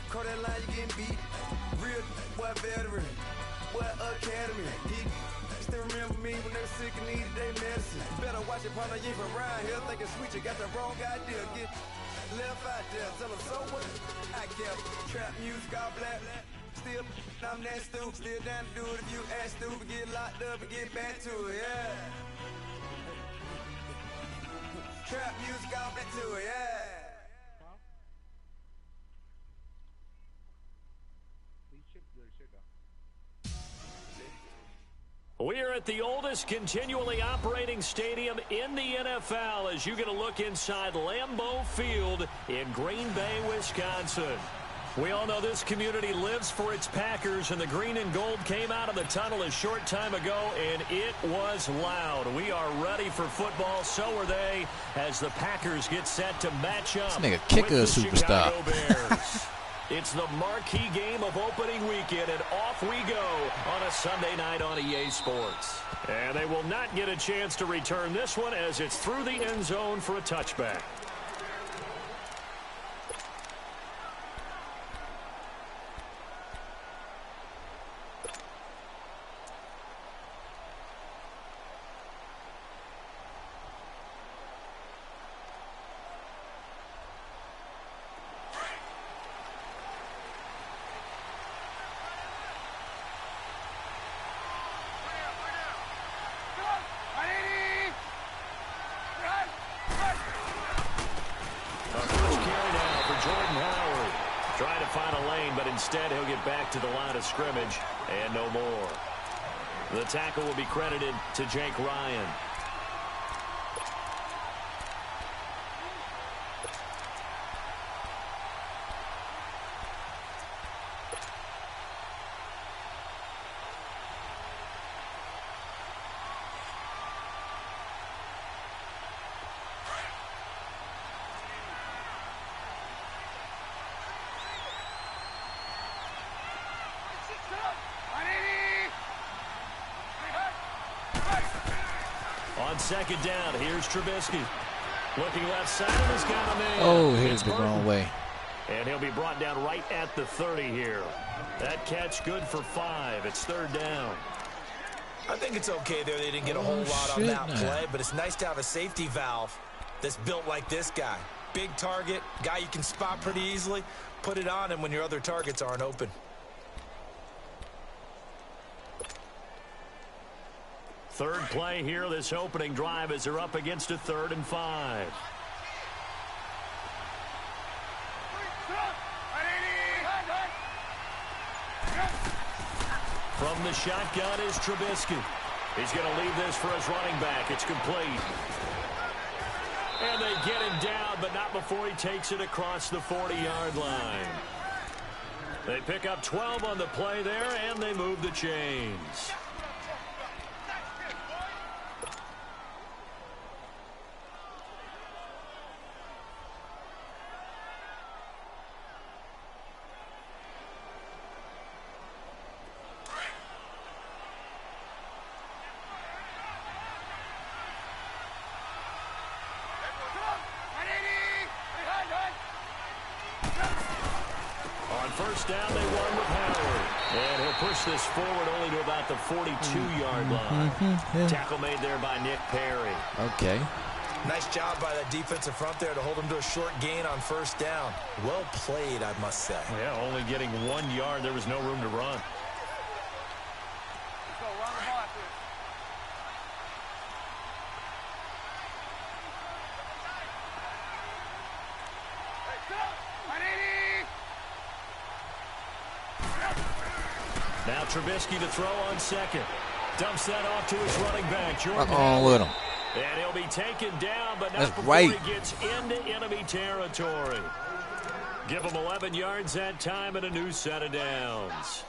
Call that line, you getting beat. Real boy veteran, boy academy. He still remember me when they were sick and needed their medicine. Better watch it, partner, you from around here thinking sweet, you got the wrong idea. Get left out there, tell them so what I kept. Trap music, all black. Still, I'm that stupid. Still down to do it if you act stupid. Get locked up and get back to it, yeah. Trap music, all back to it, yeah. We are at the oldest continually operating stadium in the NFL as you get a look inside Lambeau Field in Green Bay, Wisconsin. We all know this community lives for its Packers, and the green and gold came out of the tunnel a short time ago, and it was loud. We are ready for football. So are they as the Packers get set to match up this nigga kicker with the superstar. Chicago Bears. It's the marquee game of opening weekend, and off we go on a Sunday night on EA Sports. And they will not get a chance to return this one as it's through the end zone for a touchback. Instead, he'll get back to the line of scrimmage and no more. The tackle will be credited to Jake Ryan. On second down, here's Trubisky. Looking left side, and he's got a man. Oh, here's the wrong way. And he'll be brought down right at the 30 here. That catch good for 5. It's third down. I think it's okay there. They didn't get a whole lot on that play, but it's nice to have a safety valve that's built like this guy. Big target, guy you can spot pretty easily. Put it on him when your other targets aren't open. Third play here, this opening drive as they're up against a 3rd and 5. From the shotgun is Trubisky. He's going to leave this for his running back. It's complete. And they get him down, but not before he takes it across the 40-yard line. They pick up 12 on the play there, and they move the chains. First down, they run with Howard. And he'll push this forward only to about the 42-yard line. Tackle made there by Nick Perry. Okay. Nice job by that defensive front there to hold him to a short gain on first down. Well played, I must say. Yeah, only getting 1 yard. There was no room to run. Now Trubisky to throw on second. Dumps that off to his running back, Jordan Howard. With him. And he'll be taken down, but not That's before right. he gets into enemy territory. Give him 11 yards that time and a new set of downs.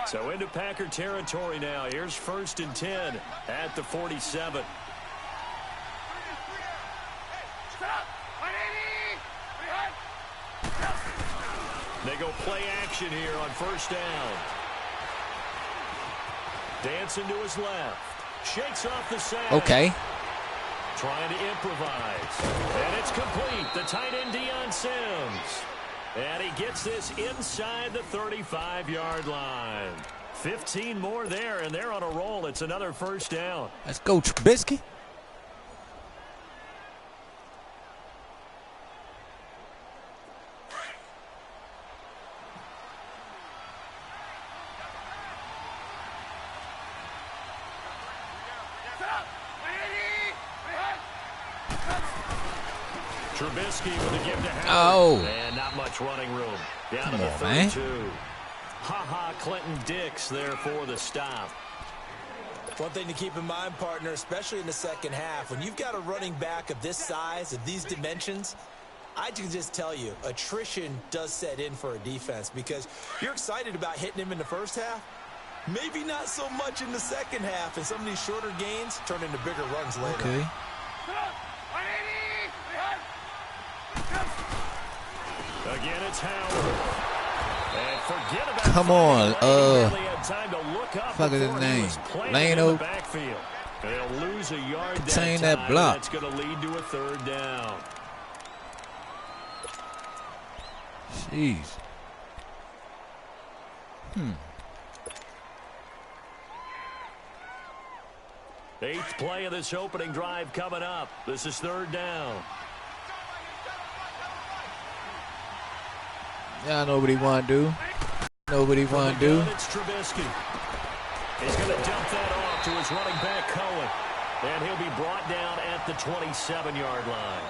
So into Packer territory now. Here's 1st and 10 at the 47. They go play action here on first down. Dancing to his left. Shakes off the sack. Okay. Trying to improvise. And it's complete. The tight end, Deion Sims. And he gets this inside the 35-yard line. 15 more there, and they're on a roll. It's another first down. Let's go, Trubisky. Trubisky with a give to Howard. Oh. And not much running room. Down Come to the on, man. 32. Ha-ha, Clinton Dix there for the stop. One thing to keep in mind, partner, especially in the second half, when you've got a running back of this size, of these dimensions, I can just tell you, attrition does set in for a defense because you're excited about hitting him in the first half. Maybe not so much in the second half, and some of these shorter gains turn into bigger runs later. Okay. Again, it's Howard. And forget about Come on, fuck is his name? Lano. They'll lose a yard Contain that that block. That's going to lead to a third down. Jeez. Eighth play of this opening drive coming up. This is third down. Y'all know what he want to do. Know what he want to do. It's Trubisky. He's going to dump that off to his running back, Cohen. And he'll be brought down at the 27-yard line.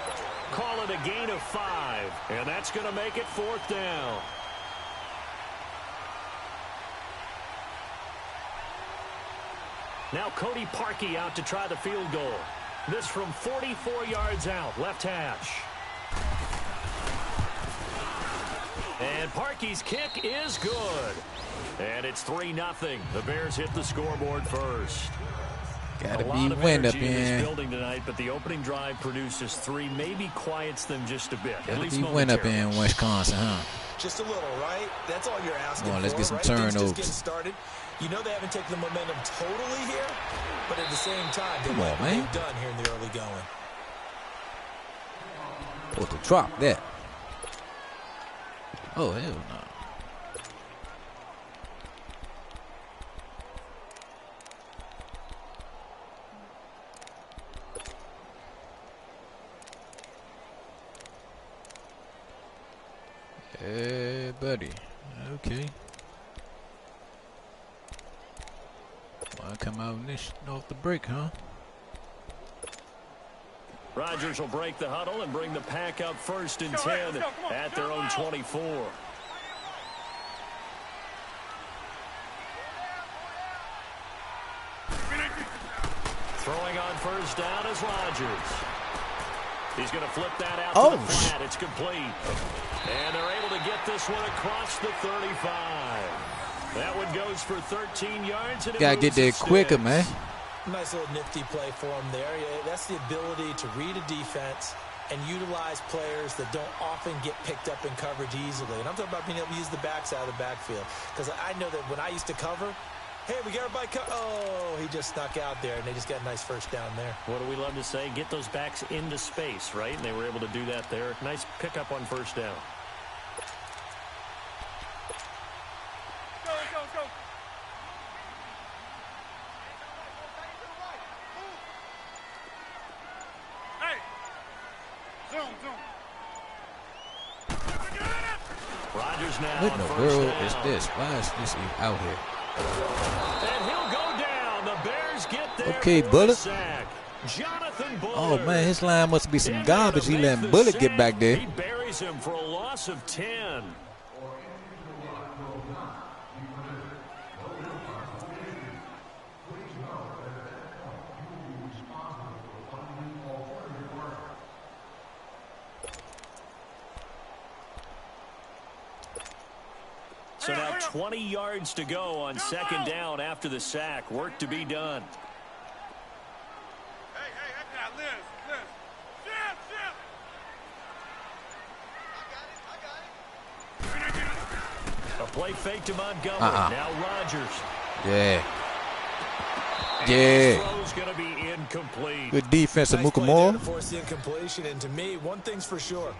Call it a gain of 5. And that's going to make it fourth down. Now Cody Parkey out to try the field goal. This from 44 yards out, left hash. And Parkey's kick is good. And it's 3-0. The Bears hit the scoreboard first. Gotta be wind up in this in. building tonight, but the opening drive produces 3, maybe quiets them just a bit. Gotta be wind up in Wisconsin, huh? Just a little, right? That's all you're asking Come on, let's for, get some right? Things turnovers. just getting started. You know they haven't taken the momentum totally here, but at the same time, they like what they've done here in the early going. Supposed to drop that. Oh, hell no. Hey, buddy. Okay. Wanna come out off the break, huh? Rodgers will break the huddle and bring the pack up 1st and 10 at their own 24. Throwing on first down is Rodgers. He's going to flip that out to the flat. It's complete. And they're able to get this one across the 35. That one goes for 13 yards. And gotta get there quicker, man. Nice little nifty play for him there. That's the ability to read a defense and utilize players that don't often get picked up in coverage easily. And I'm talking about being able to use the backside of the backfield. Because I know that when I used to cover, hey, we got everybody oh, he just snuck out there, and they just got a nice first down there. What do we love to say? Get those backs into space, right? And they were able to do that there. Nice pickup on first down. Rodgers now. What in the world is this? Why is this out here? And he'll go down. The Bears get there. Okay, Bullet. Jonathan Bullard. Oh, man, his line must be some garbage. He letting Bullet get back there. He buries him for a loss of 10. So now 20 yards to go on second down after the sack. Work to be done. A play fake to Montgomery. Now Rodgers. Yeah. Yeah. Throw's going to be incomplete. Good defense of Nice play Mukamura. there to force the incompletion. And to me, one thing's for sure.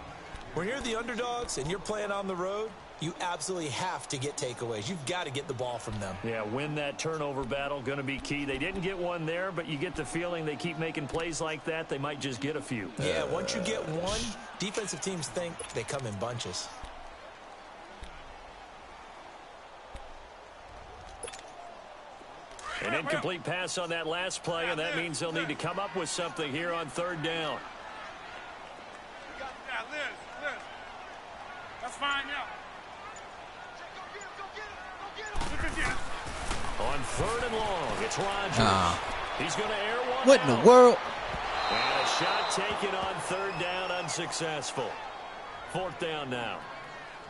When you're the underdogs and you're playing on the road, you absolutely have to get takeaways. You've got to get the ball from them. Yeah, win that turnover battle, going to be key. They didn't get one there, but you get the feeling they keep making plays like that, they might just get a few. Yeah, once you get one, defensive teams think they come in bunches. An incomplete pass on that last play, and that means they'll need to come up with something here on third down. That's fine now. On third and long, it's Rodgers. He's going to air one. What in the world? And a shot taken on third down, unsuccessful. Fourth down now.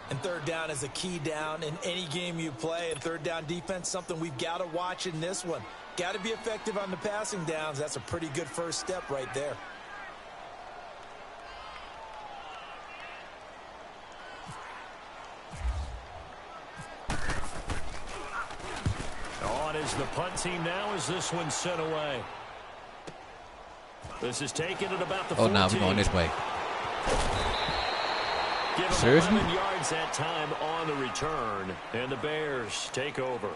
And third down is a key down in any game you play. And third down defense, something we've got to watch in this one. Got to be effective on the passing downs. That's a pretty good first step right there. On is the punt team now as this one's sent away. This is taken at about the 14. Oh, now we're going this way. Give him Seriously? 11 yards that time on the return. And the Bears take over.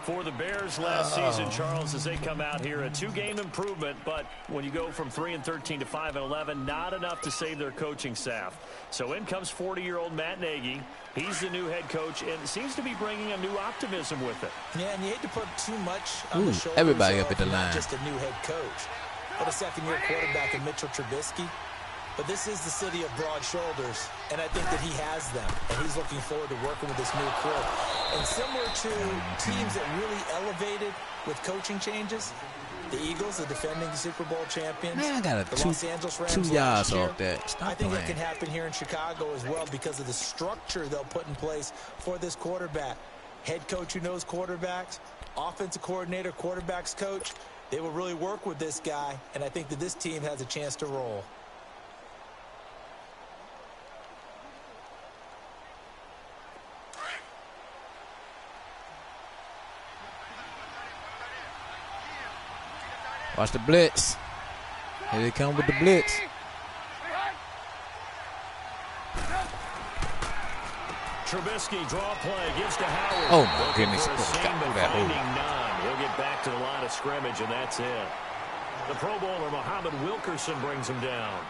For the Bears last season, Charles, as they come out here, a 2-game improvement, but when you go from 3-13 to 5-11, not enough to save their coaching staff. So in comes 40-year-old Matt Nagy. He's the new head coach, and seems to be bringing a new optimism with it. Yeah, and you hate to put too much on the shoulders everybody of up at the line. just a new head coach. But a second-year quarterback in Mitchell Trubisky. But this is the city of broad shoulders, and I think that he has them. And he's looking forward to working with this new crew. And similar to teams that really elevated with coaching changes, the Eagles, the defending Super Bowl champions, Man, I got the Los Angeles Rams 2 yards last year, off that. Stop I think playing. it can happen here in Chicago as well because of the structure they'll put in place for this quarterback. Head coach who knows quarterbacks, offensive coordinator, quarterbacks coach. They will really work with this guy, and I think that this team has a chance to roll. Watch the blitz. Here they come with the blitz. Trubisky draw play, gives to Howard. Oh my goodness! For a seam, but That finding hole. none. He'll get back to the line of scrimmage, and that's it. The Pro Bowler Muhammad Wilkerson brings him down.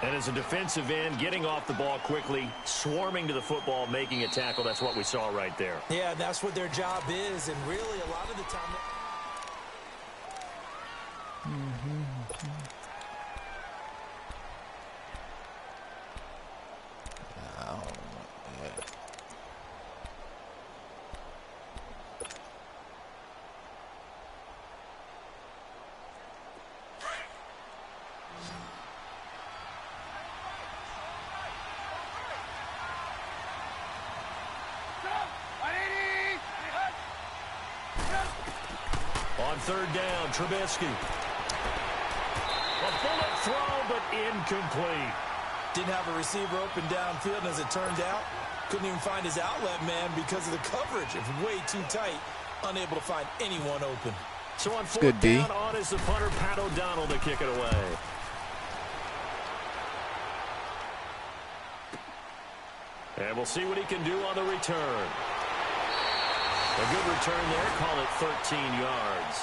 And as a defensive end, getting off the ball quickly, swarming to the football, making a tackle. That's what we saw right there. Yeah, that's what their job is, and really a lot of the time. On third down, Trubisky. A bullet throw, but incomplete. Didn't have a receiver open downfield, and as it turned out, couldn't even find his outlet man because of the coverage. It's way too tight, unable to find anyone open. So on fourth good, D. down, on is the punter, Pat O'Donnell, to kick it away. And we'll see what he can do on the return. A good return there, call it 13 yards.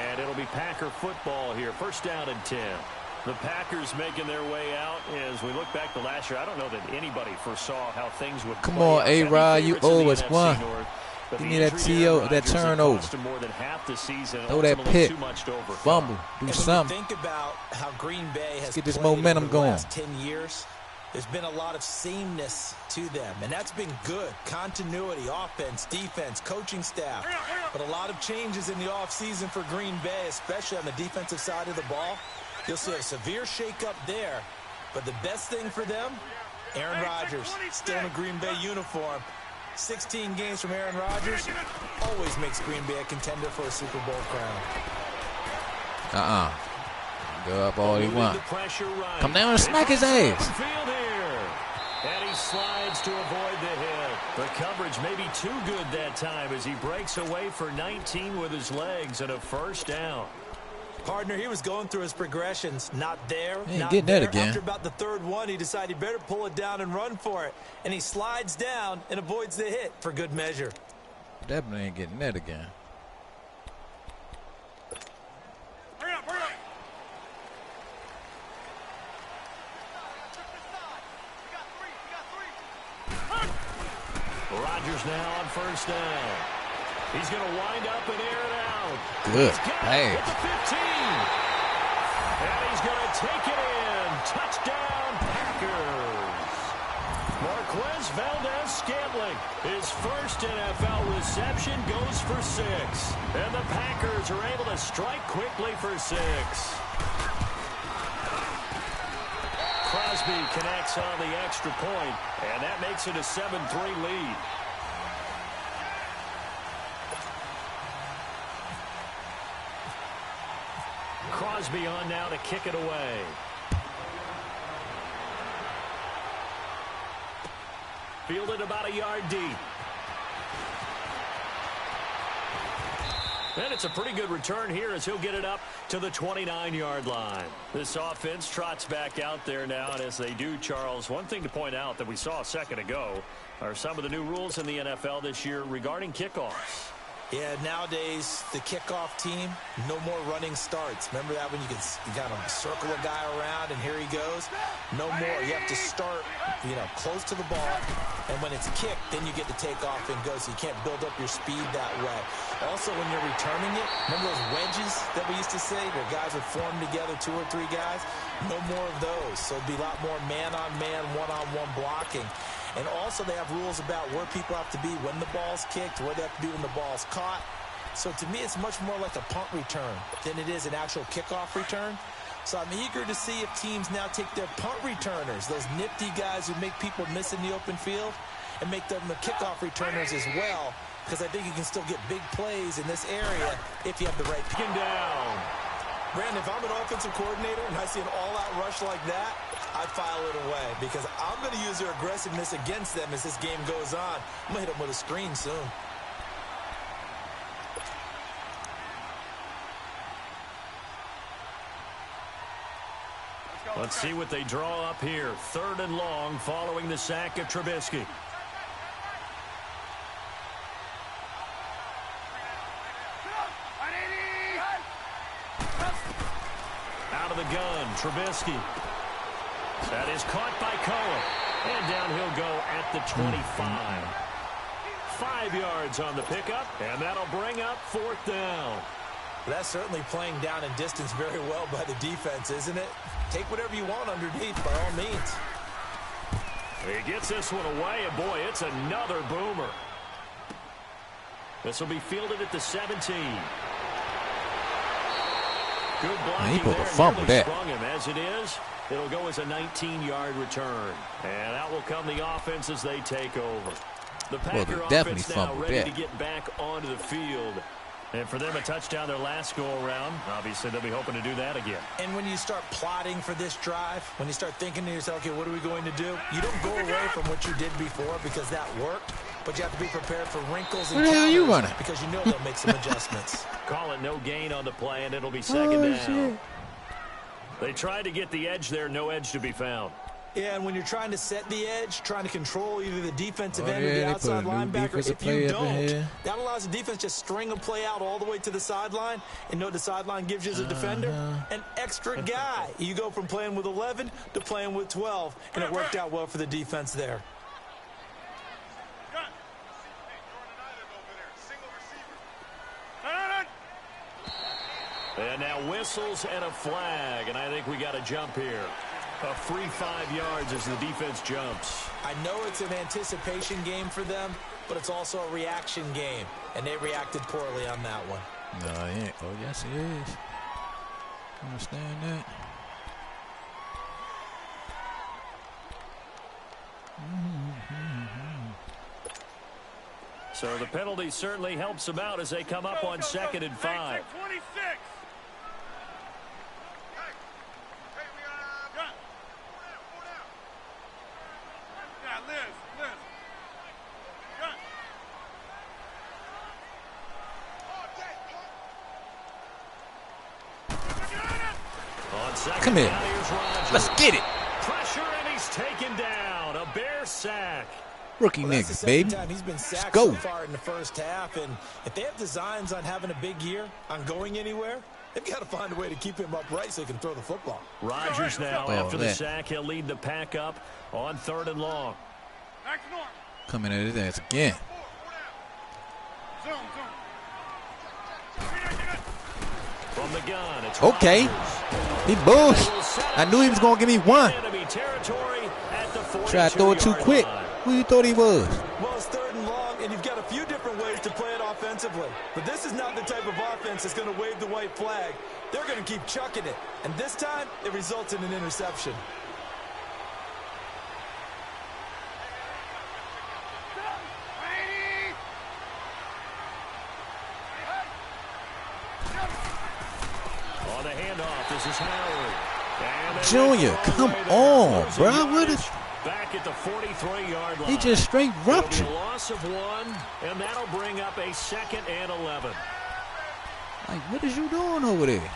And it'll be Packer football here, first down and 10. The Packers making their way out. As we look back to last year, I don't know that anybody foresaw how things would Come play on, out. A-Rod, you owe us one. But Give the me that injury to Aaron TO, that Rodgers turnover. cost him more than half the season. Throw that Ultimately, pick. too much to overcome. Fumble. Do And something. when you think about how Green Bay has get this played momentum over the going. last 10 years, there's been a lot of sameness to them, and that's been good. Continuity, offense, defense, coaching staff. But a lot of changes in the offseason for Green Bay, especially on the defensive side of the ball. You'll see a severe shakeup there. But the best thing for them, Aaron Rodgers, still in a Green Bay uniform. 16 games from Aaron Rodgers always makes Green Bay a contender for a Super Bowl crown. Go up all he want. The pressure right. Come down and smack his ass. Field here. And he slides to avoid the hit. The coverage may be too good that time as he breaks away for 19 with his legs and a first down. Partner, he was going through his progressions. Not there, not getting there. that again. After about the third one, he decided he better pull it down and run for it. And he slides down and avoids the hit for good measure. Definitely ain't getting that again. Hurry up, hurry up. Rodgers now on first down. He's going to wind up and air it out. Good. Hey. At the 15. And he's going to take it in. Touchdown, Packers. Marquez Valdez-Scantling. His first NFL reception goes for 6. And the Packers are able to strike quickly for 6. Crosby connects on the extra point, and that makes it a 7-3 lead. Crosby on now to kick it away. Fielded about a yard deep. And it's a pretty good return here as he'll get it up to the 29-yard line. This offense trots back out there now, and as they do, Charles, one thing to point out that we saw a second ago are some of the new rules in the NFL this year regarding kickoffs. Yeah, nowadays, the kickoff team, no more running starts. Remember that when you got to circle a guy around and here he goes? No more. You have to start, close to the ball. And when it's kicked, then you get to take off and go, so you can't build up your speed that way. Also, when you're returning it, remember those wedges that we used to say where guys would form together, 2 or 3 guys? No more of those. So it'd be a lot more man-on-man, one-on-one blocking. And also they have rules about where people have to be when the ball's kicked, where they have to be when the ball's caught. So to me, it's much more like a punt return than it is an actual kickoff return. So I'm eager to see if teams now take their punt returners, those nifty guys who make people miss in the open field, and make them the kickoff returners as well, because I think you can still get big plays in this area if you have the right pin down. Brandon, if I'm an offensive coordinator and I see an all-out rush like that, I file it away because I'm going to use their aggressiveness against them as this game goes on. I'm going to hit them with a screen soon. Let's see what they draw up here. 3rd and long following the sack of Trubisky. Out of the gun, Trubisky. That is caught by Cohen. And down he'll go at the 25. 5 yards on the pickup, and that'll bring up 4th down. That's certainly playing down in distance very well by the defense, isn't it? Take whatever you want underneath, by all means. He gets this one away, and boy, it's another boomer. This will be fielded at the 17. Good blocking he pulled there. a fumble there. Sprung him. As it is, it'll go as a 19-yard return. And out will come the offense as they take over. The Packer offense now ready to get back onto the field. And for them, a touchdown their last go-around. Obviously, they'll be hoping to do that again. And when you start plotting for this drive, when you start thinking to yourself, okay, what are we going to do? You don't go away from what you did before because that worked. But you have to be prepared for wrinkles and counters because you know they'll make some adjustments. Call it no gain on the play, and it'll be 2nd down. Shit. They tried to get the edge there. No edge to be found. Yeah, and when you're trying to set the edge, trying to control either the defensive end or the outside linebacker, if you don't, that allows the defense to string a play out all the way to the sideline. And know the sideline gives you as a defender an extra guy. You go from playing with 11 to playing with 12, and it worked out well for the defense there. And now whistles and a flag, and I think we got a jump here. A free 5 yards as the defense jumps. I know it's an anticipation game for them, but it's also a reaction game, and they reacted poorly on that one. No, he ain't. Oh, yes, he is. Understand that. So the penalty certainly helps them out as they come up on 2nd and 5. Come here. Let's get it. Pressure, and he's taken down. A Bear sack. Rookie niggas, baby. He's been sacked Let's go. so far in the first half, and if they have designs on having a big year, on going anywhere, they've got to find a way to keep him upright so he can throw the football. Rodgers now, after the sack, he'll lead the pack up on 3rd and long. Coming at his ass again. From the gun, it's Okay. Rodgers. He bullshit. I knew he was going to give me one. Enemy territory at the Try to throw it too 42-yard quick. line. Who you thought he was? Well, it's 3rd and long, and you've got a few different ways to play it offensively. But this is not the type of offense that's going to wave the white flag. They're going to keep chucking it. And this time, it results in an interception. On the handoff, this is Howard. And they Junior, let go come away there. on, Losing bro. What yardage is... back at the 43-yard line. He just straight roughed It'll you. be a loss of 1, and that'll bring up a 2nd and 11. Like, what is you doing over there?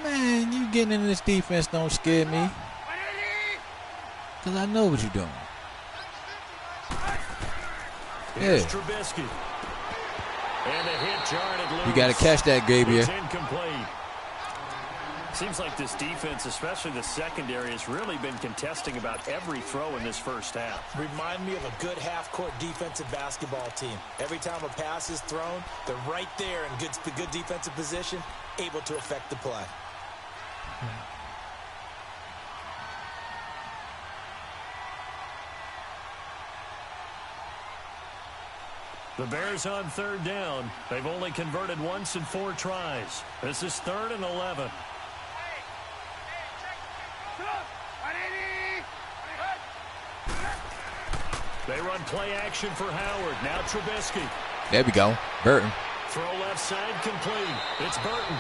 Man, you getting in this defense don't scare me. Because I know what you're doing. Here's Yeah. Trubisky. And the hit jarred loose. You got to catch that, Gabriel. It's incomplete. Seems like this defense, especially the secondary, has really been contesting about every throw in this first half. Remind me of a good half-court defensive basketball team. Every time a pass is thrown, they're right there in good defensive position, able to affect the play. The Bears on 3rd down. They've only converted once in 4 tries. This is 3rd and 11. They run play action for Howard. Now Trubisky. There we go. Burton. Throw left side complete. It's Burton.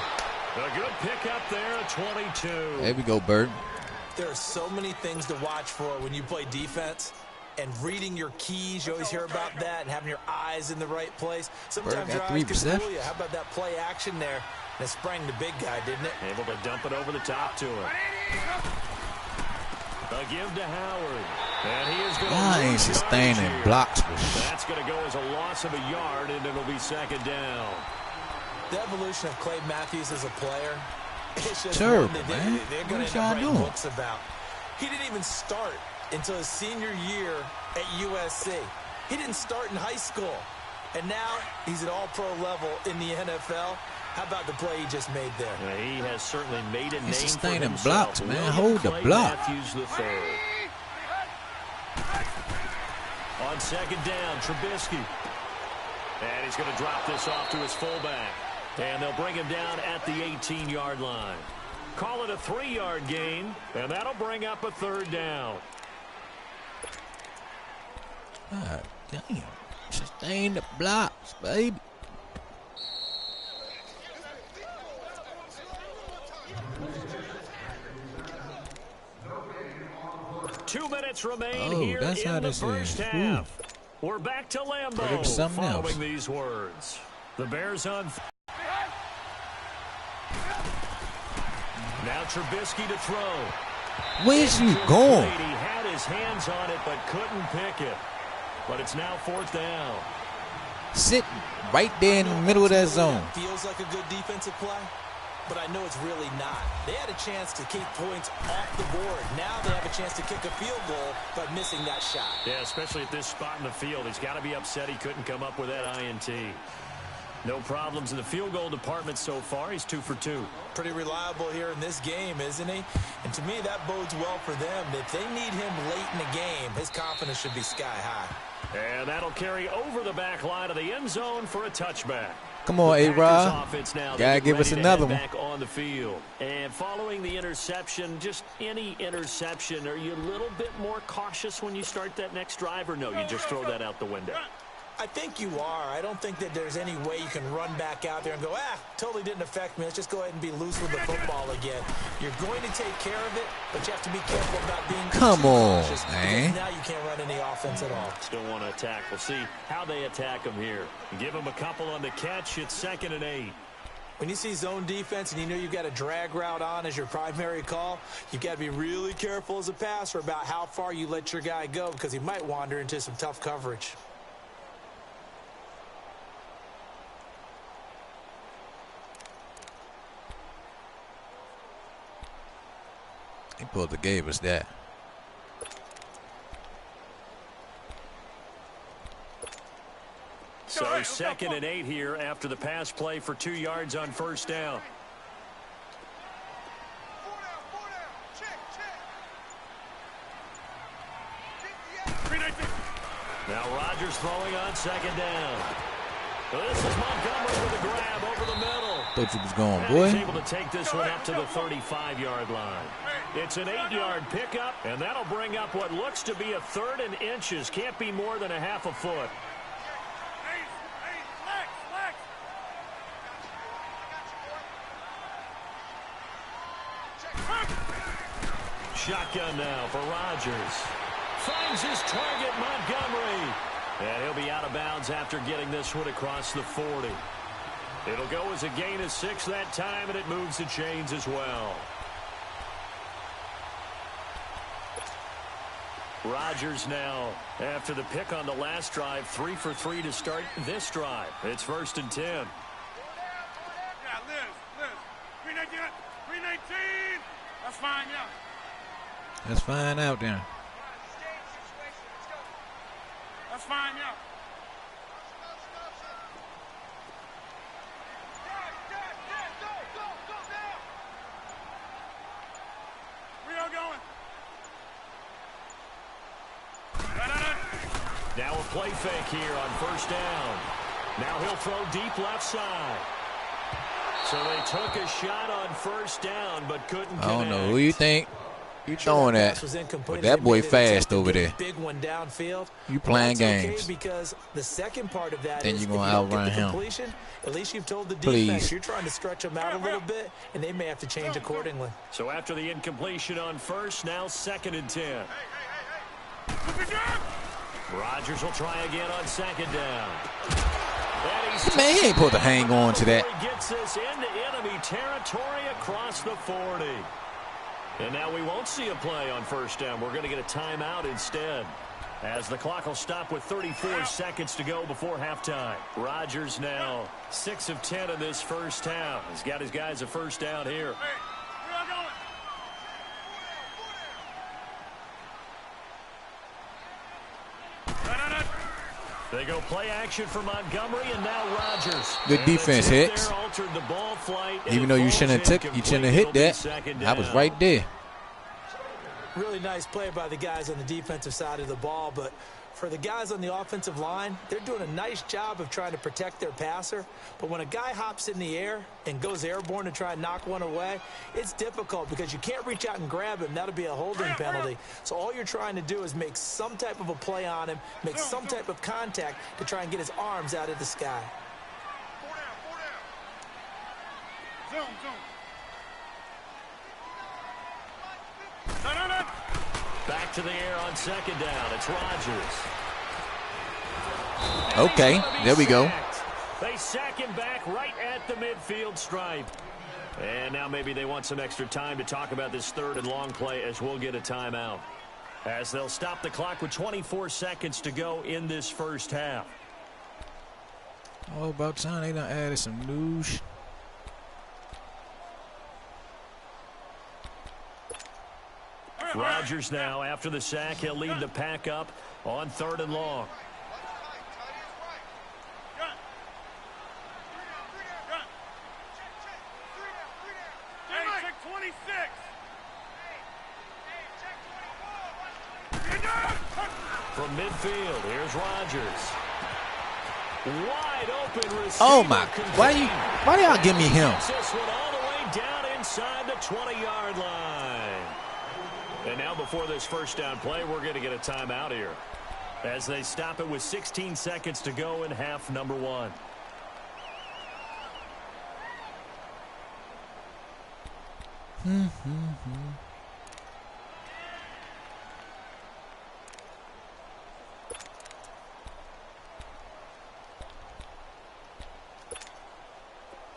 A good pickup there at 22. There we go, Burton. There are so many things to watch for when you play defense. And reading your keys, you always hear about that, and having your eyes in the right place. Sometimes your eyes can fool you. How about that play action there? And it sprang the big guy, didn't it? Able to dump it over the top to him. A give to Howard. And he is going to ain't sustaining blocks. That's going to go as a loss of a yard, and it'll be 2nd down. The evolution of Clay Matthews as a player, it's just terrible, one that man. they're going to end up writing books about. He didn't even start until his senior year at USC. He didn't start in high school. And now he's at all-pro level in the NFL. How about the play he just made there? He has certainly made a name for sustaining himself. blocks, man. Hold the Clay block. Matthews the third. On 2nd down, Trubisky. And he's going to drop this off to his fullback. And they'll bring him down at the 18-yard line. Call it a 3-yard gain, and that'll bring up a 3rd down. God damn. Sustain the blocks, baby. Two minutes remain Oh, here that's how in the this first is. half. We're back to Lambeau Something following else. these words. The Bears on. Now Trubisky to throw. Where's you going? He had his hands on it but couldn't pick it. But it's now 4th down. Sitting right there in the middle of that zone. Feels like a good defensive play, but I know it's really not. They had a chance to keep points off the board. Now they have a chance to kick a field goal by missing that shot. Yeah, especially at this spot in the field. He's got to be upset he couldn't come up with that INT. No problems in the field goal department so far. He's 2 for 2. Pretty reliable here in this game, isn't he? And to me, that bodes well for them. If they need him late in the game, his confidence should be sky high. And that'll carry over the back line of the end zone for a touchback. Come on, A-Rod. Gotta give us another one. Back on the field. And following the interception, just any interception, are you a little bit more cautious when you start that next drive, or no, you just throw that out the window? I think you are. I don't think that there's any way you can run back out there and go, totally didn't affect me. Let's just go ahead and be loose with the football again. You're going to take care of it, but you have to be careful about being Come on, cautious, man. now you can't run any offense at all. Still want to attack. We'll see how they attack him here. Give him a couple on the catch. It's 2nd and 8. When you see zone defense and you know you've got a drag route on as your primary call, you've got to be really careful as a passer about how far you let your guy go because he might wander into some tough coverage. He pulled the gave us that. So 2nd and 8 here after the pass play for 2 yards on 1st down. Now Rodgers throwing on 2nd down. This is Montgomery with a grab over the middle. Thought you was going, And boy. he's able to take this one up to the 35-yard line. It's an 8-yard pickup, and that'll bring up what looks to be a 3rd and inches. Can't be more than a half a foot. Shotgun now for Rodgers. Finds his target, Montgomery. And he'll be out of bounds after getting this one across the 40. It'll go as a gain of 6 that time, and it moves the chains as well. Rodgers now, after the pick on the last drive, 3 for 3 to start this drive. It's 1st and 10. Yeah, Liz. 319. That's fine, yeah. Let's find out then. That's fine, yeah. We are going. Now a play fake here on 1st down. Now he'll throw deep left side. So they took a shot on 1st down, but couldn't connect. I don't know who you think you throwing at, but that boy fast over there. Big one downfield. You playing games. Okay, because the second part of that Then is you're gonna outrun him. At least you've told the Please. defense you're trying to stretch them out a little bit, and they may have to change accordingly. So after the incompletion on 1st, now 2nd and 10. Rodgers will try again on 2nd down. Man, he ain't supposed to hang on to that. He gets this into enemy territory across the 40. And now we won't see a play on 1st down. We're going to get a timeout instead, as the clock will stop with 34 seconds to go before halftime. Rodgers now 6 of 10 in this 1st half. He's got his guys a 1st down here. They go play action for Montgomery, and now Rodgers. Good defense, Hicks. Even though you shouldn't have hit that, I was right there. Really nice play by the guys on the defensive side of the ball, but for the guys on the offensive line, they're doing a nice job of trying to protect their passer. But when a guy hops in the air and goes airborne to try and knock one away, it's difficult because you can't reach out and grab him. That'll be a holding penalty. So all you're trying to do is make some type of a play on him, make some type of contact to try and get his arms out of the sky. Zoom. Back to the air on 2nd down. It's Rodgers. Okay, there we go. They sack him back right at the midfield stripe. And now maybe they want some extra time to talk about this 3rd and long play, as we'll get a timeout, as they'll stop the clock with 24 seconds to go in this 1st half. Oh, about time they done added some news. Rodgers now, after the sack, he'll lead the pack up on 3rd and long. Check 26. From midfield, here's Rodgers. Wide open receiver. Oh my! Why y'all give me him? This one all the way down inside the 20-yard line. And now before this 1st down play, we're going to get a timeout here. as they stop it with 16 seconds to go in half number one.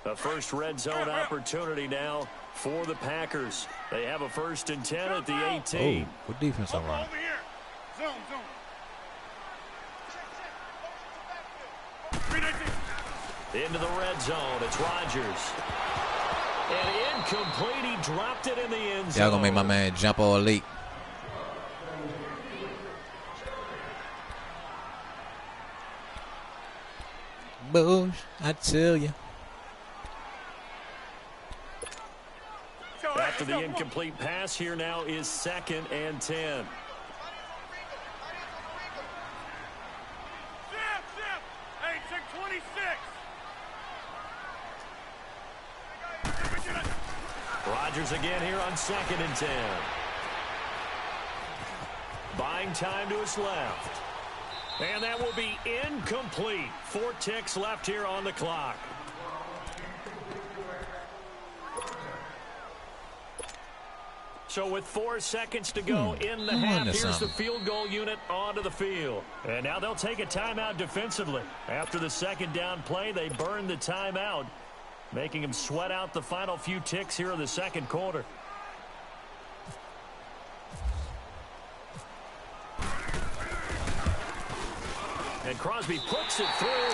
A first red zone opportunity now for the Packers. They have a 1st and 10 at the 18. Oh, good defense all right. Over here. Zone. 319. Into the red zone. It's Rodgers. And incomplete. He dropped it in the end zone. Y'all gonna make my man jump or leap. Boosh, I tell you. After the incomplete pass, here now is 2nd and 10. Hey, check 26. Rodgers again here on 2nd and 10. Buying time to his left. And that will be incomplete. 4 ticks left here on the clock. So with 4 seconds to go in the half, here's the field goal unit onto the field. And now they'll take a timeout defensively. After the 2nd down play, they burn the timeout, making them sweat out the final few ticks here in the 2nd quarter. And Crosby puts it through,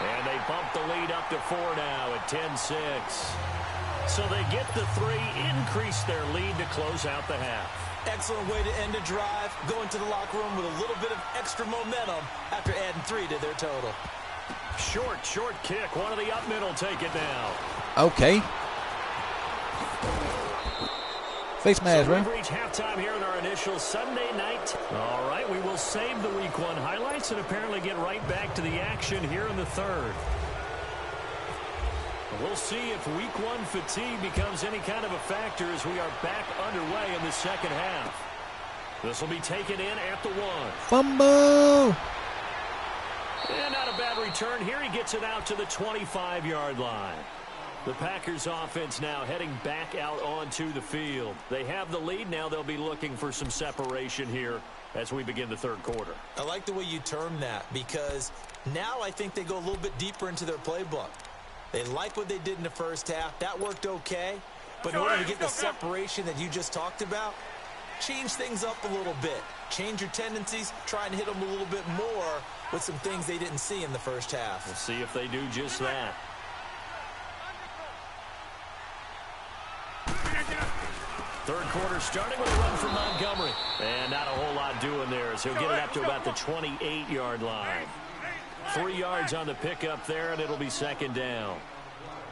and they bump the lead up to 4 now at 10-6. So they get the 3, increase their lead to close out the half. Excellent way to end a drive. Go into the locker room with a little bit of extra momentum after adding 3 to their total. Short kick. One of the up middle take it now. Okay. Face mask, so right? We've reached halftime here in our initial Sunday night. All right, we will save the Week 1 highlights and apparently get right back to the action here in the 3rd. We'll see if Week 1 fatigue becomes any kind of a factor as we are back underway in the 2nd half. This will be taken in at the 1. Fumble! And not a bad return here. He gets it out to the 25-yard line. The Packers offense now heading back out onto the field. They have the lead. Now they'll be looking for some separation here as we begin the 3rd quarter. I like the way you term that because now I think they go a little bit deeper into their playbook. They like what they did in the 1st half. That worked okay. But in order to get the separation that you just talked about, change things up a little bit. Change your tendencies. Try and hit them a little bit more with some things they didn't see in the 1st half. We'll see if they do just that. Third quarter starting with a run from Montgomery. And not a whole lot doing there as he'll get it up to about the 28-yard line. 3 yards on the pickup there, and it'll be 2nd down.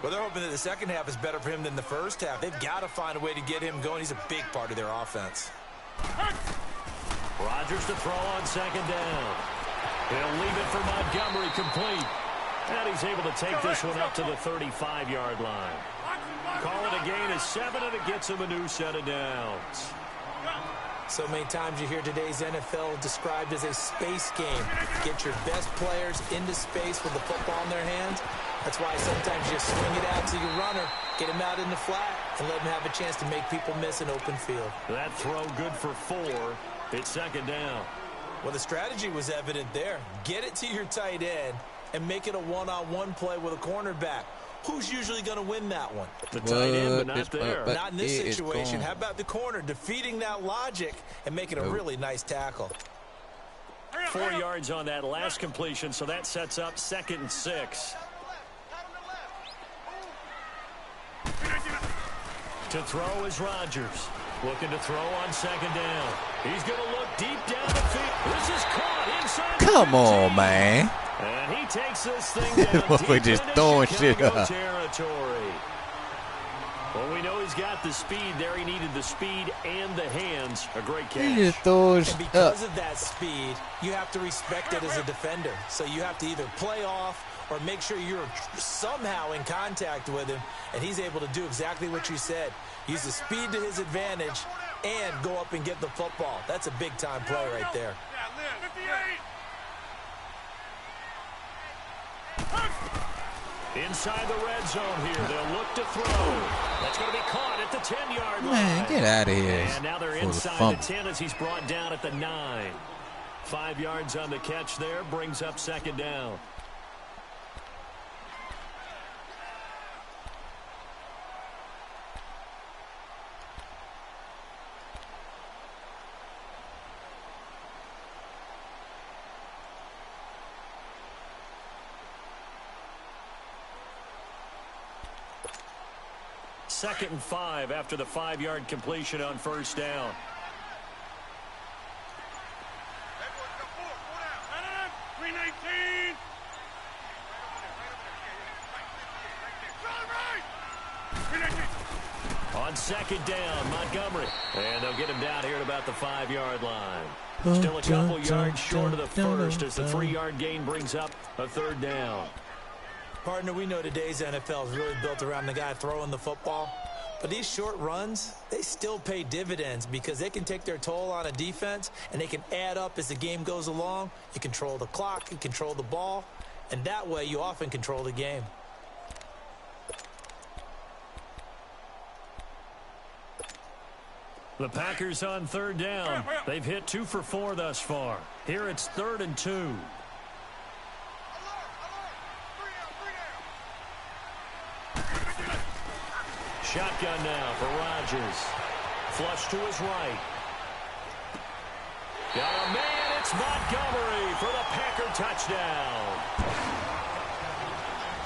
Well, they're hoping that the 2nd half is better for him than the 1st half. They've got to find a way to get him going. He's a big part of their offense. Rodgers to throw on 2nd down. He'll leave it for Montgomery complete. And he's able to take this one up to the 35-yard line. Call it a gain of 7, and it gets him a new set of downs. So many times you hear today's NFL described as a space game. Get your best players into space with the football in their hands. That's why sometimes you swing it out to your runner, get him out in the flat, and let him have a chance to make people miss an open field. That throw good for 4. It's 2nd down. Well, the strategy was evident there. Get it to your tight end and make it a one-on-one play with a cornerback. Who's usually going to win that one? The tight end, but not there. Not in this situation. How about the corner defeating that logic and making a really nice tackle? 4 yards on that last completion, so that sets up 2nd and 6. To throw is Rodgers. Looking to throw on 2nd down. He's going to look deep down the field. This is caught inside. Come on, man. And he takes this thing down We're just throwing shit up. Territory. Well, we know he's got the speed there. He needed the speed and the hands. A great catch. He just throws and because of that speed, you have to respect it as a defender. So you have to either play off or make sure you're somehow in contact with him. And he's able to do exactly what you said. Use the speed to his advantage and go up and get the football. That's a big-time play right there. Inside the red zone here, they'll look to throw. That's going to be caught at the 10-yard line. Man, get out of here. And now they're inside the 10 as he's brought down at the 9. 5 yards on the catch there, brings up second down. Second and 5 after the 5-yard completion on first down. On second down, Montgomery. And they'll get him down here at about the 5-yard line. Still a couple yards short of the first as the 3-yard gain brings up a third down. Partner, we know today's NFL is really built around the guy throwing the football. But these short runs, they still pay dividends because they can take their toll on a defense and they can add up as the game goes along. You control the clock, you control the ball, and that way you often control the game. The Packers on third down. They've hit 2 for 4 thus far. Here it's 3rd and 2. Shotgun now for Rodgers. Flush to his right. Got a man. It's Montgomery for the Packer touchdown.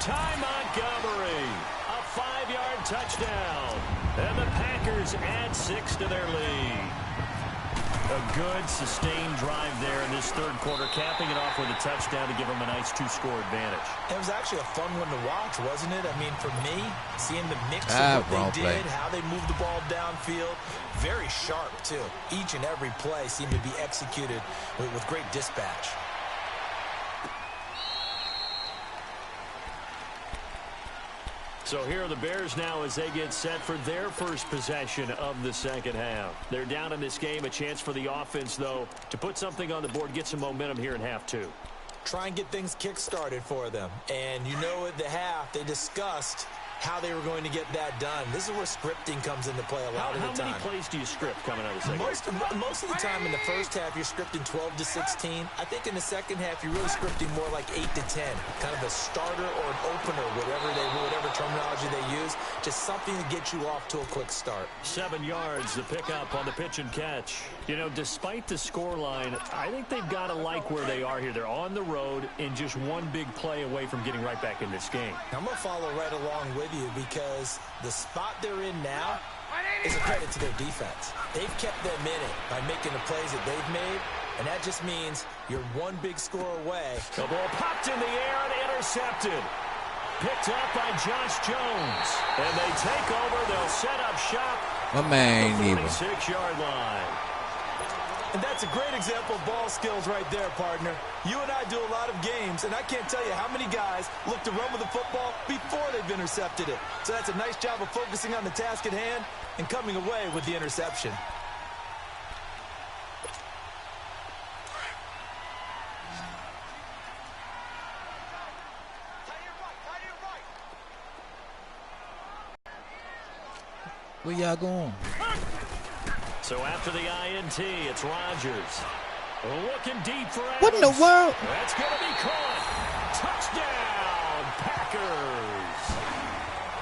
Ty Montgomery. A 5-yard touchdown. And the Packers add 6 to their lead. A good, sustained drive there in this third quarter, capping it off with a touchdown to give them a nice 2-score advantage. It was actually a fun one to watch, wasn't it? I mean, for me, seeing the mix of what they did, how they moved the ball downfield, very sharp, too. Each and every play seemed to be executed with great dispatch. So here are the Bears now as they get set for their first possession of the second half. They're down in this game. A chance for the offense, though, to put something on the board, get some momentum here in half 2. Try and get things kick-started for them. And you know at the half, they discussed how they were going to get that done. This is where scripting comes into play a lot of the time. How many plays do you script coming out of the second half? Most of the time in the first half, you're scripting 12 to 16. I think in the second half, you're really scripting more like 8 to 10. Kind of a starter or an opener, whatever terminology they use. Just something to get you off to a quick start. 7 yards, the pickup on the pitch and catch. You know, despite the scoreline, I think they've got to like where they are here. They're on the road and just one big play away from getting right back in this game. I'm going to follow right along with you because the spot they're in now is a credit to their defense. They've kept them in it by making the plays that they've made, and that just means you're one big score away. The ball popped in the air and intercepted. Picked up by Josh Jones. And they take over. They'll set up shop. My man, the 46-yard line. And that's a great example of ball skills right there, partner. You and I do a lot of games, and I can't tell you how many guys look to run with the football before they've intercepted it. So that's a nice job of focusing on the task at hand and coming away with the interception. Where y'all going? So after the INT, it's Rodgers. Looking deep for Adams. What in the world? That's going to be caught. Touchdown, Packers.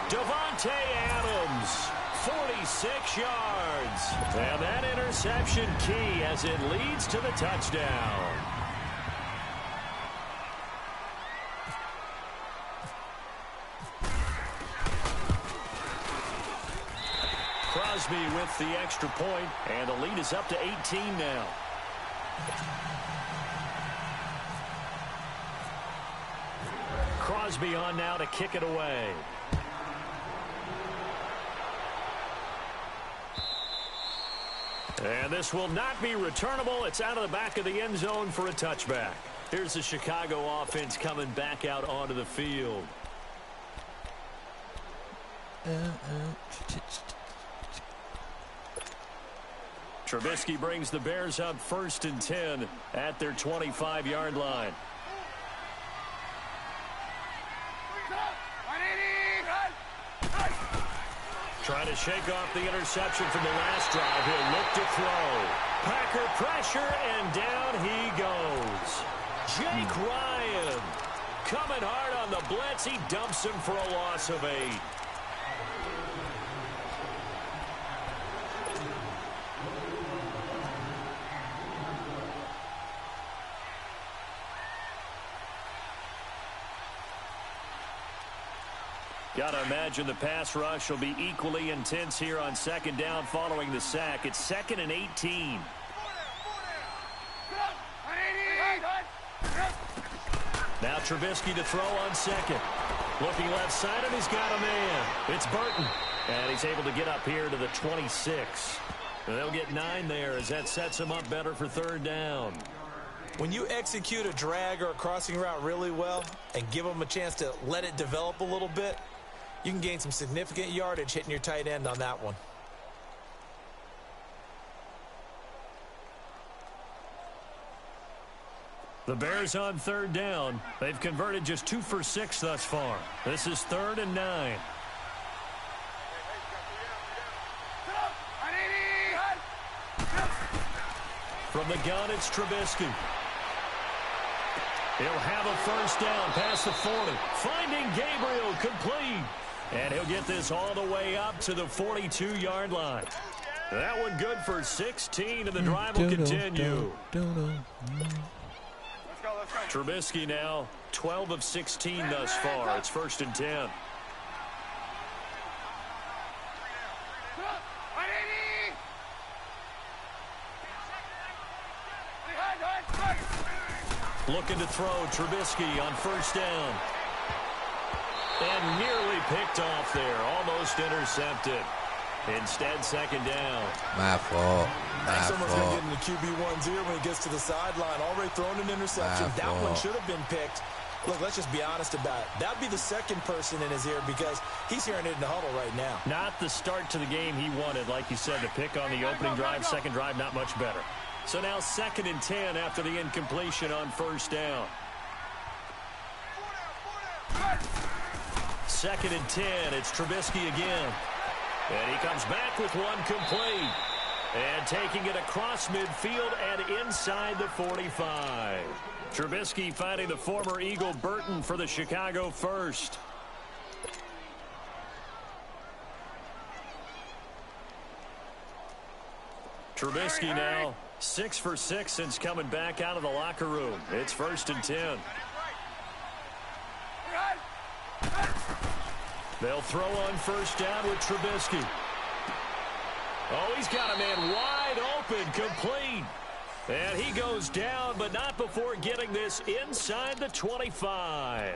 Devontae Adams, 46 yards. And that interception key as it leads to the touchdown. Crosby with the extra point, and the lead is up to 18 now. Crosby on now to kick it away. And this will not be returnable. It's out of the back of the end zone for a touchback. Here's the Chicago offense coming back out onto the field. Trubisky brings the Bears up 1st and 10 at their 25-yard line. Trying to shake off the interception from the last drive. He'll look to throw. Packer pressure, and down he goes. Jake Ryan coming hard on the blitz. He dumps him for a loss of 8. Got to imagine the pass rush will be equally intense here on second down following the sack. It's 2nd and 18. Now Trubisky to throw on second. Looking left side, and he's got a man. It's Burton. And he's able to get up here to the 26. And they'll get 9 there as that sets him up better for third down. When you execute a drag or a crossing route really well and give them a chance to let it develop a little bit, you can gain some significant yardage hitting your tight end on that one. The Bears on third down. They've converted just 2 for 6 thus far. This is 3rd and 9. From the gun, it's Trubisky. He'll have a first down past the 40. Finding Gabriel, complete. And he'll get this all the way up to the 42-yard line. That one good for 16, and the drive will continue. Trubisky now 12 of 16 thus far. It's 1st and 10. Looking to throw, Trubisky on first down. And nearly picked off there. Almost intercepted. Instead, 2nd down. My fault. Someone's going to get in the QB1's ear when he gets to the sideline. Already thrown an interception. That one should have been picked. Look, let's just be honest about it. That would be the second person in his ear because he's hearing it in the huddle right now. Not the start to the game he wanted. Like you said, the pick on the opening drive, second drive, not much better. So now 2nd and 10 after the incompletion on first down. 2nd and 10. It's Trubisky again. And he comes back with one complete. And taking it across midfield and inside the 45. Trubisky finding the former Eagle Burton for the Chicago first. Trubisky now 6 for 6 since coming back out of the locker room. It's 1st and 10. They'll throw on first down with Trubisky. Oh, he's got a man wide open, complete. And he goes down, but not before getting this inside the 25.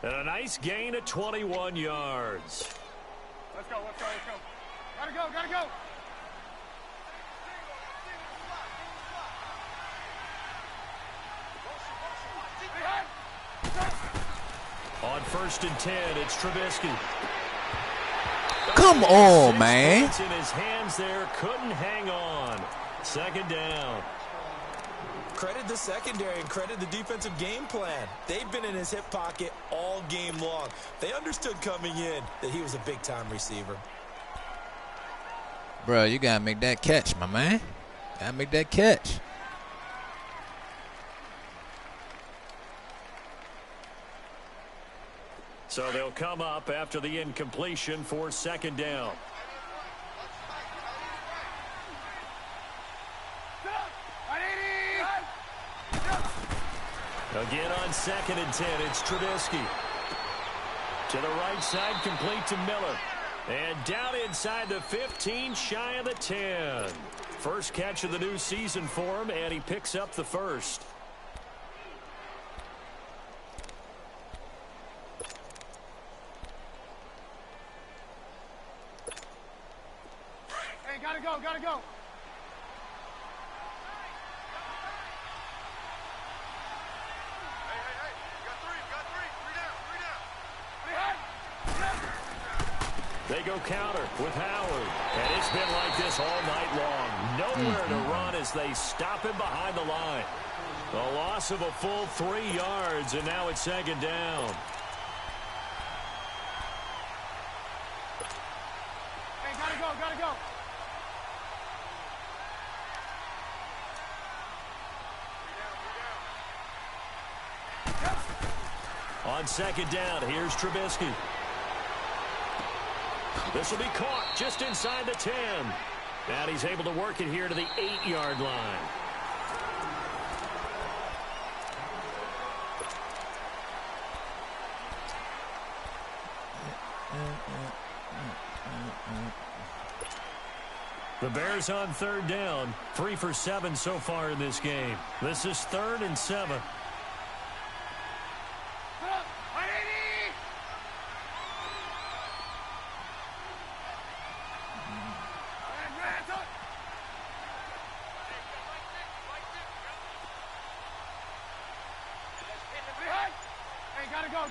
And a nice gain of 21 yards. Let's go, let's go, let's go. Gotta go, gotta go. On 1st and 10, it's Trubisky. Come on, man. In his hands there, couldn't hang on. 2nd down. Credit the secondary and credit the defensive game plan. They've been in his hip pocket all game long. They understood coming in that he was a big-time receiver. Bro, you got to make that catch, my man. Got to make that catch. So they'll come up after the incompletion for 2nd down. Again on 2nd and 10, it's Trubisky. To the right side, complete to Miller. And down inside the 15, shy of the 10. First catch of the new season for him, and he picks up the first. Hey, gotta go, gotta go. They go counter with Howard. And it's been like this all night long. Nowhere to run as they stop him behind the line. A loss of a full 3 yards, and now it's 2nd down. Gotta go. On second down, here's Trubisky. This will be caught just inside the 10. And he's able to work it here to the 8-yard line. The Bears on third down, 3 for 7 so far in this game. This is 3rd and 7.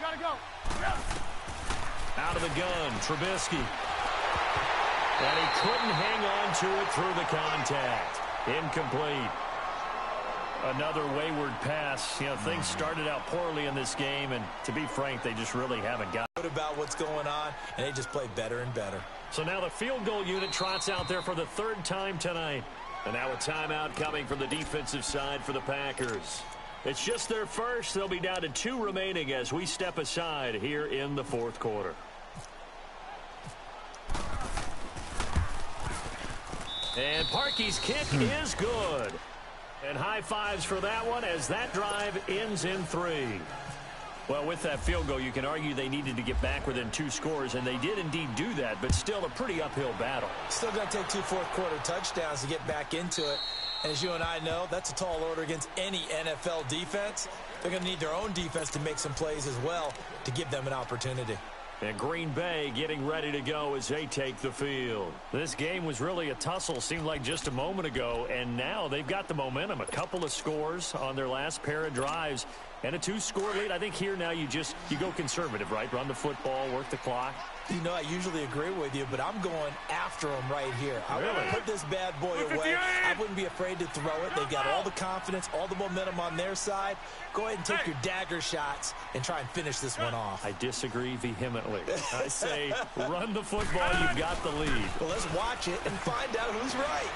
Gotta go. Out of the gun, Trubisky. And he couldn't hang on to it through the contact. Incomplete. Another wayward pass. You know, things started out poorly in this game, and to be frank, they just really haven't got it. About what's going on, and they just play better and better. So now the field goal unit trots out there for the 3rd time tonight. And now a timeout coming from the defensive side for the Packers. It's just their first. They'll be down to 2 remaining as we step aside here in the 4th quarter. And Parkey's kick is good. And high fives for that one as that drive ends in 3. Well, with that field goal, you can argue they needed to get back within 2 scores, and they did indeed do that, but still a pretty uphill battle. Still going to take 2 fourth-quarter touchdowns to get back into it. As you and I know, that's a tall order against any NFL defense. They're going to need their own defense to make some plays as well to give them an opportunity. And Green Bay getting ready to go as they take the field. This game was really a tussle, seemed like just a moment ago, and now they've got the momentum. A couple of scores on their last pair of drives and a 2-score lead. I think here now you go conservative, right? Run the football, work the clock. You know, I usually agree with you, but I'm going after them right here. I want to put this bad boy away. I wouldn't be afraid to throw it. They've got all the confidence, all the momentum on their side. Go ahead and take your dagger shots and try and finish this one off. I disagree vehemently. I say run the football. You've got the lead. Well, let's watch it and find out who's right.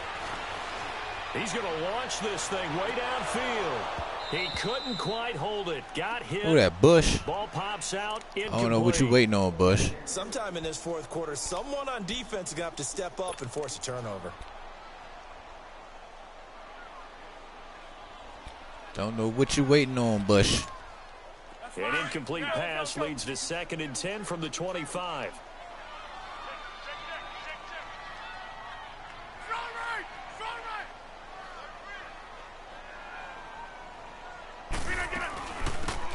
He's going to launch this thing way downfield. He couldn't quite hold it. Got hit. Oh, that Bush. Ball pops out. I don't know what you waiting on, Bush. Sometime in this 4th quarter, someone on defense is going to have to step up and force a turnover. Don't know what you waiting on, Bush. An incomplete pass leads to 2nd and 10 from the 25.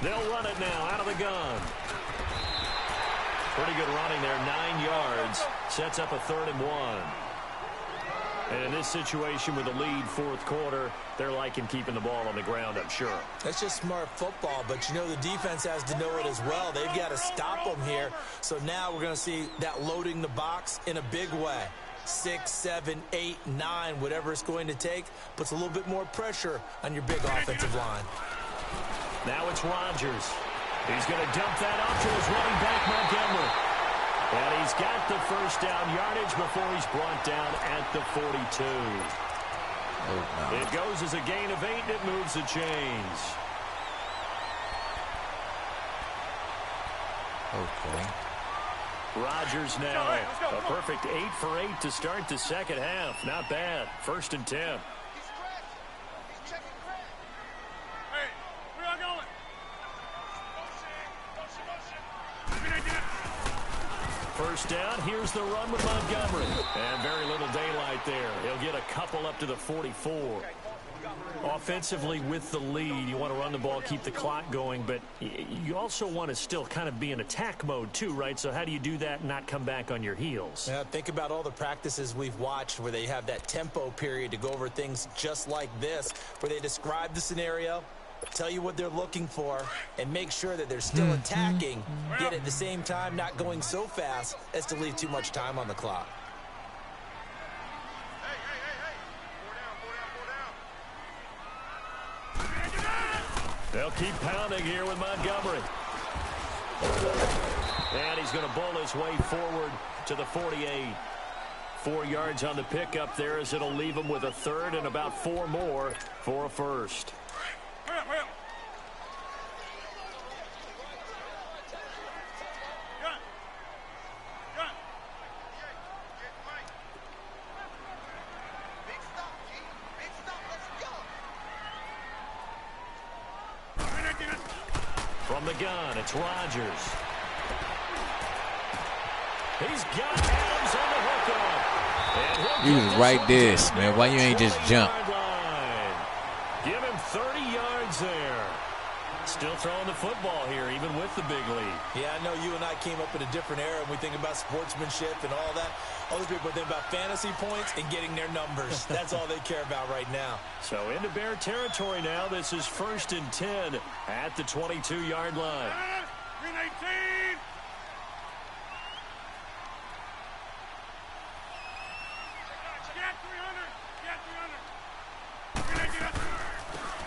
They'll run it now out of the gun. Pretty good running there, 9 yards. Sets up a 3rd and 1. And in this situation with the lead 4th quarter, they're liking keeping the ball on the ground, I'm sure. That's just smart football, but you know the defense has to know it as well. They've got to stop them here. So now we're going to see that loading the box in a big way. 6, 7, 8, 9, whatever it's going to take, puts a little bit more pressure on your big offensive line. Now it's Rodgers. He's going to dump that off to his running back, Montgomery. And he's got the 1st down yardage before he's brought down at the 42. Oh, no. It goes as a gain of 8, and it moves the chains. Okay. Rodgers now. A perfect 8 for 8 to start the 2nd half. Not bad. 1st and 10. First down, here's the run with Montgomery. And very little daylight there. He'll get a couple up to the 44. Offensively with the lead, you want to run the ball, keep the clock going, but you also want to still kind of be in attack mode too, right? So how do you do that and not come back on your heels? Yeah, think about all the practices we've watched where they have that tempo period to go over things just like this, where they describe the scenario, tell you what they're looking for, and make sure that they're still attacking, yet at the same time not going so fast as to leave too much time on the clock. They'll keep pounding here with Montgomery. And he's going to bowl his way forward to the 48. 4 yards on the pickup there, as it'll leave them with a third and about 4 more for a first. From the gun, it's Rodgers. He's got Adams on the hookup. He was right there, man. Why you ain't just jump? Give him 30 yards there. Still throwing the football here, even with the big lead. Yeah, I know you and I came up in a different era, and we think about sportsmanship and all that. Other people think about fantasy points and getting their numbers. That's all they care about right now. So into Bear territory now. This is 1st and 10 at the 22-yard line. Green 18.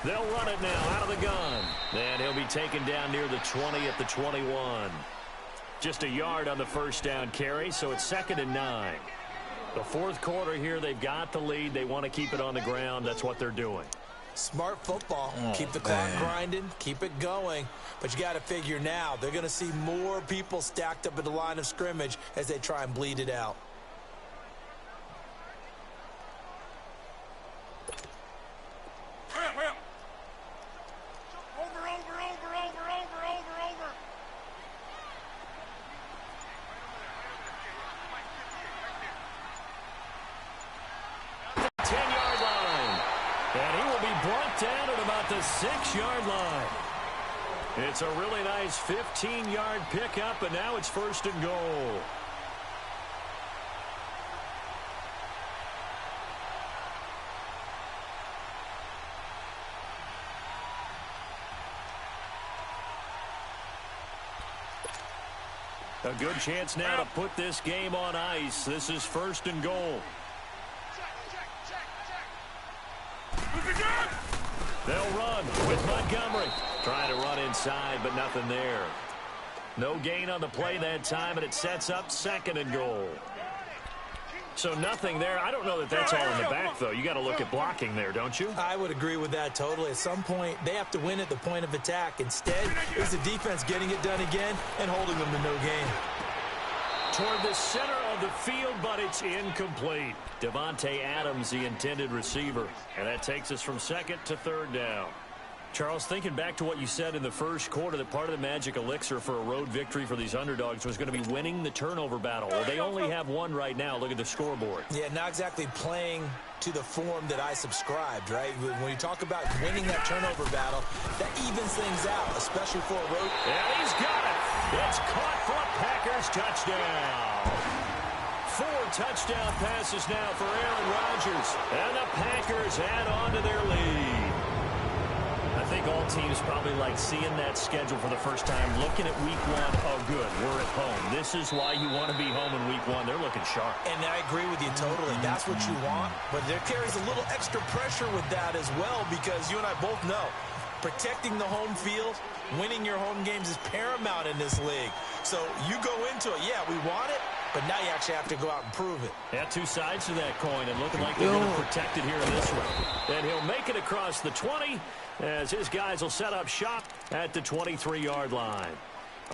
They'll run it now out of the gun. And he'll be taken down near the 20 at the 21. Just a yard on the first down carry, so it's 2nd and 9. The 4th quarter here, they've got the lead. They want to keep it on the ground. That's what they're doing. Smart football. Keep the clock grinding. Keep it going. But you got to figure now, they're going to see more people stacked up at the line of scrimmage as they try and bleed it out. Down at about the 6-yard line. It's a really nice 15-yard pickup, and now it's 1st and goal. A good chance now to put this game on ice. This is 1st and goal. They'll run with Montgomery. Trying to run inside, but nothing there. No gain on the play that time, and it sets up 2nd and goal. So nothing there. I don't know that that's all in the back, though. You got to look at blocking there, don't you? I would agree with that totally. At some point, they have to win at the point of attack. Instead, it's the defense getting it done again and holding them to no gain. Toward the center of the field, but it's incomplete. Devontae Adams, the intended receiver. And that takes us from 2nd to 3rd down. Charles, thinking back to what you said in the first quarter, that part of the magic elixir for a road victory for these underdogs was going to be winning the turnover battle. Well, they only have one right now. Look at the scoreboard. Yeah, not exactly playing to the form that I subscribed, right? When you talk about winning that turnover battle, that evens things out, especially for a road. And he's got it. It's caught for a Packers touchdown. 4 touchdown passes now for Aaron Rodgers. And the Packers add on to their lead. I think all teams probably like seeing that schedule for the first time, looking at week 1. Oh, good, we're at home. This is why you want to be home in week 1. They're looking sharp. And I agree with you totally. That's what you want. But there carries a little extra pressure with that as well, because you and I both know protecting the home field, winning your home games is paramount in this league. So you go into it, yeah, we want it, but now you actually have to go out and prove it. Yeah, 2 sides to that coin, and looking like they're going to protect it here in this one. And he'll make it across the 20 as his guys will set up shop at the 23-yard line.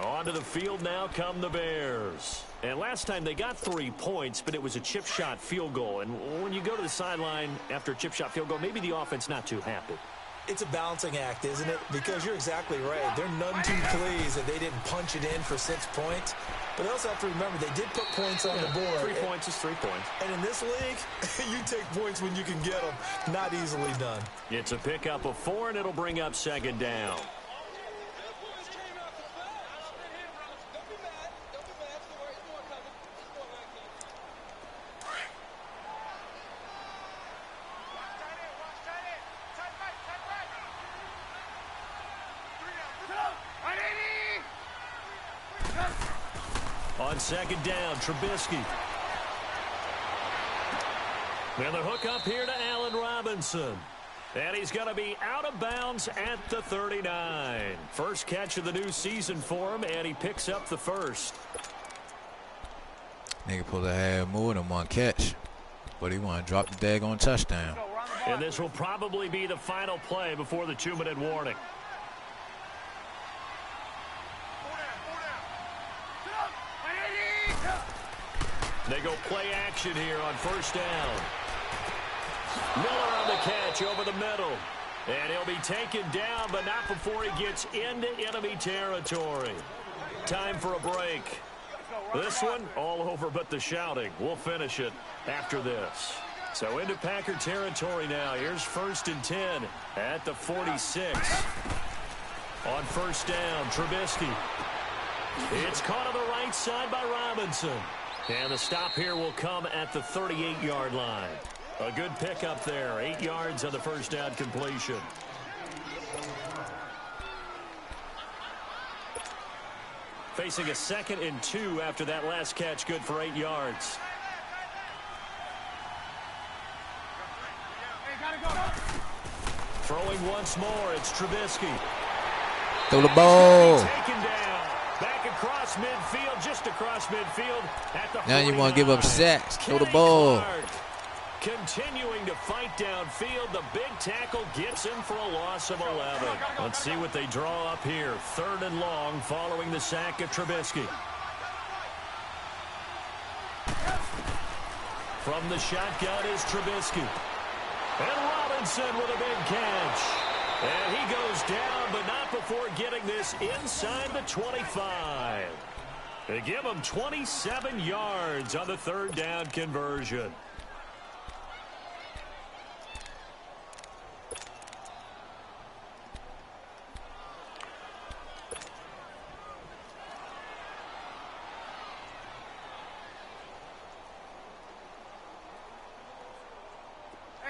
Onto the field now come the Bears. And last time they got 3 points, but it was a chip shot field goal. And when you go to the sideline after a chip shot field goal, maybe the offense not too happy. It's a balancing act, isn't it? Because you're exactly right. They're none too pleased that they didn't punch it in for 6 points. But they also have to remember they did put points on the board. 3 points is 3 points. And in this league, you take points when you can get them. Not easily done. It's a pickup of 4, and it'll bring up 2nd down. On 2nd down, Trubisky. And the hook up here to Allen Robinson. And he's going to be out of bounds at the 39. First catch of the new season for him, and he picks up the first. Nigga supposed to have more than one catch, but he want to drop the daggone touchdown. And this will probably be the final play before the 2-minute warning. They go play action here on first down. Miller on the catch over the middle. And he'll be taken down, but not before he gets into enemy territory. Time for a break. This one, all over but the shouting. We'll finish it after this. So into Packer territory now. Here's 1st and 10 at the 46. On first down, Trubisky. It's caught on the right side by Robinson. And the stop here will come at the 38-yard line. A good pickup there. 8 yards on the first down completion. Facing a 2nd and 2 after that last catch. Good for 8 yards. Throwing once more. It's Trubisky. Throw the ball. Taken down. Back across midfield. Just across midfield. At the Now 49. you want to give up sacks. Throw the ball. Continuing to fight downfield. The big tackle gets him for a loss of 11. Let's see what they draw up here. 3rd and long following the sack of Trubisky. From the shotgun is Trubisky. And Robinson with a big catch. And he goes down, but not before getting this inside the 25. They give him 27 yards on the 3rd down conversion.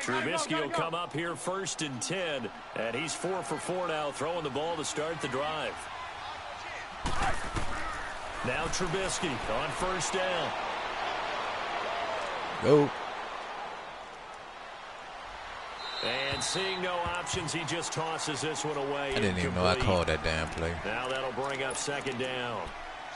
Trubisky will come up here 1st and 10, and he's 4 for 4 now, throwing the ball to start the drive. Now Trubisky on first down. Go. And seeing no options, he just tosses this one away. I didn't even know I called that damn play. Now that'll bring up 2nd down.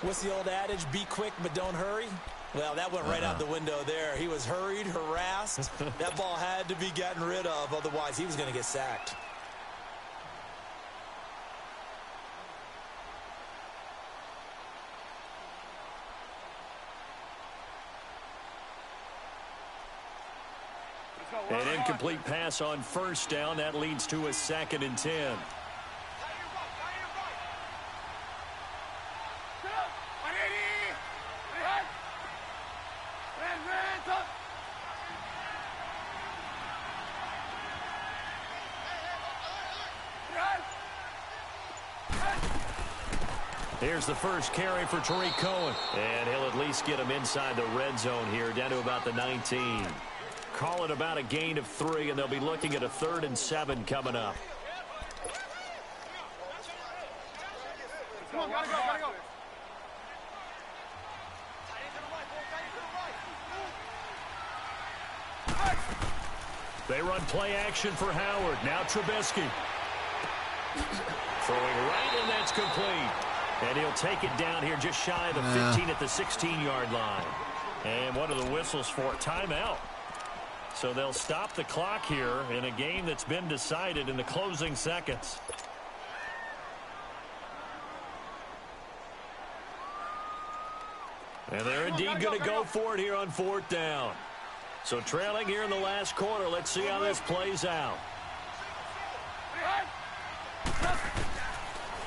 What's the old adage? Be quick, but don't hurry. Well, that went right out the window there. He was hurried, harassed. That ball had to be gotten rid of, otherwise he was going to get sacked. An incomplete pass on first down. That leads to a 2nd and 10. Here's the first carry for Tariq Cohen. And he'll at least get him inside the red zone here, down to about the 19. Call it about a gain of 3, and they'll be looking at a 3rd and 7 coming up. Come on, gotta go. They run play action for Howard. Now Trubisky. Throwing right, and that's complete. And he'll take it down here just shy of the 15 at the 16-yard line. And what are the whistles for? Timeout. So they'll stop the clock here in a game that's been decided in the closing seconds. And they're indeed going to go for it here on 4th down. So trailing here in the last quarter. Let's see how this plays out.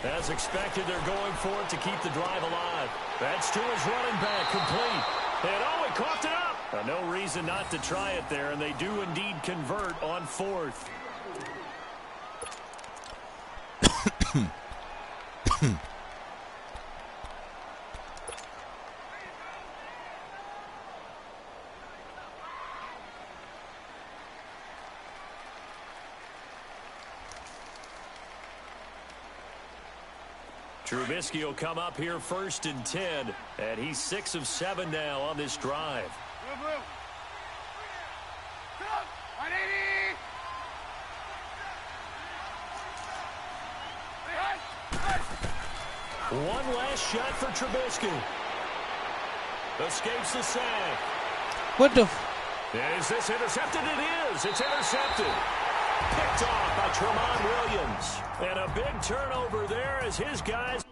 As expected, they're going for it to keep the drive alive. That's to his running back, complete. And he coughed it up. No reason not to try it there, and they do indeed convert on 4th. Trubisky will come up here 1st and 10, and he's 6 of 7 now on this drive. One last shot for Trubisky. Escapes the sack. What the? Is this intercepted? It is. It's intercepted. Picked off by Tremont Williams. And a big turnover there as his guys...